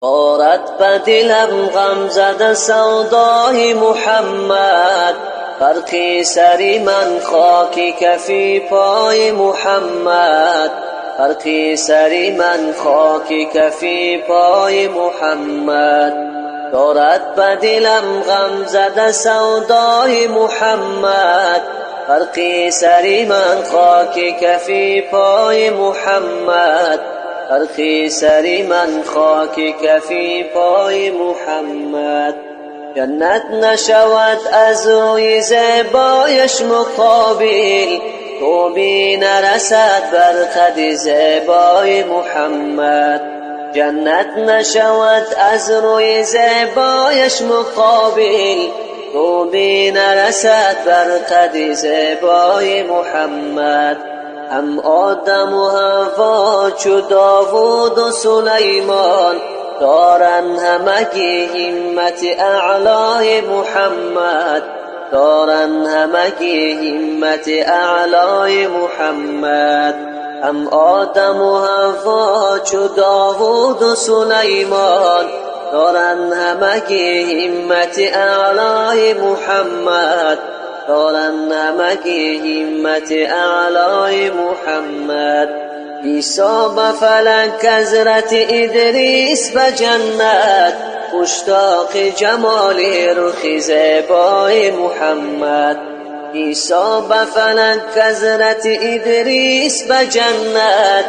بارد به دلم غم زده سودای محمد، فرقی سری من خاکی کفی پای محمد، فرقی سری من خاکی کفی پای محمد. دارد به دلم غم زده سودای محمد، فرقی سری من خاکی کفی پای محمد، فرقی سری من خاکی کفی پای محمد. جنت نشود از روی زیبایش مقابل، توبی نرسد بر قد زیبای محمد. جنت نشود از روی زیبایش مقابل، توبی نرسد بر قد زیبای محمد. هم آدم و حوا چو داوود و سلیمان، دارن همگی همت اعلای محمد، دارن همگی همت اعلای محمد. هم آدم و حوا چو داوود و سلیمان، دارن همگی همت اعلای محمد، دارن همگی همت اعلای محمد. عیسی به فلک حضرت ادریس به جنت، مشتاق جمال رخ زیبای محمد. عیسی به فلک حضرت ادریس به جنت،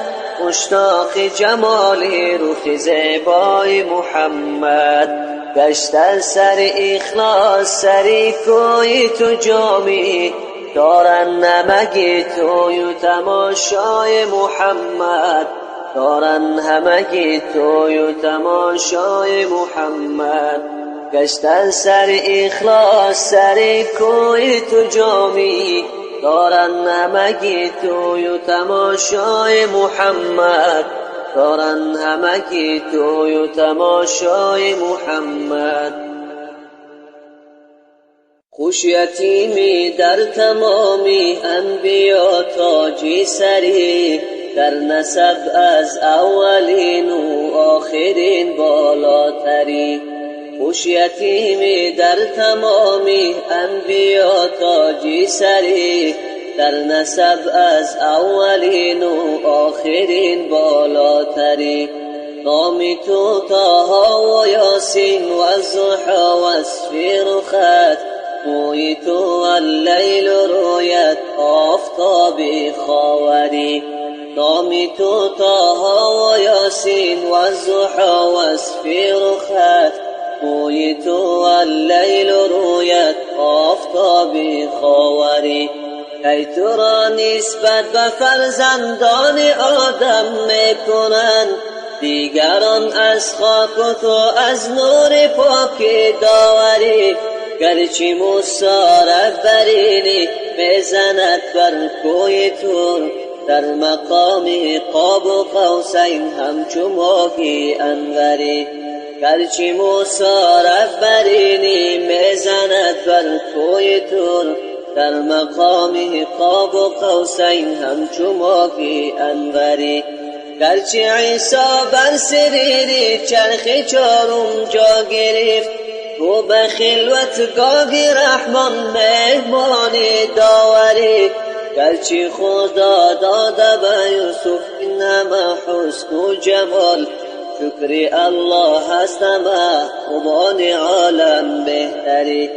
مشتاق جمال رخ زیبای محمد. گشت از سر اخلاص سری کوی تو جامی، دارن همگی توی و تماشای محمد، دارن همگی توی و تماشای محمد. گشت از سر اخلاص سری کوی تو جامی، دارن همگی توی و تماشای محمد، دارن همگی توی و تماشای محمد. خوش یتیمی در تمامی انبیا تاجی سری، در نسب از اولین و آخرین بالاتری. خوش یتیمی در تمامی انبیا تاجی سری، در نسب از اولین و آخرین بالاتری. نامی تو طه و یاسین و الضحی و اسفیر و خط، موی تو اللیل رویت آفتاب خاوری. نامی تو طه و یاسین و الضحی و اسفیر و خط، موی تو اللیل رویت آفتاب خاوری. ای تو را نسبت به فرزندان آدم میکنند، دیگران از خاک و تو از نور پاک داوری. گرچه موسی رهبرینی میزند بر کوی تور، در مقام قاب و قوسین همچو ماهی انوری. گرچه موسی رهبرینی میزند بر کوی تور، در مقام قاب و قوسین همچو ماهی انوری. گرچه عیسی بر سریری چرخ چارم جا گرفت، تو به خلوتگاه رحمان مهمان داوری. گرچه خدا داده به یوسف این همه حسن و جمال، شکر الله هست همه خوبان عالم بهتری.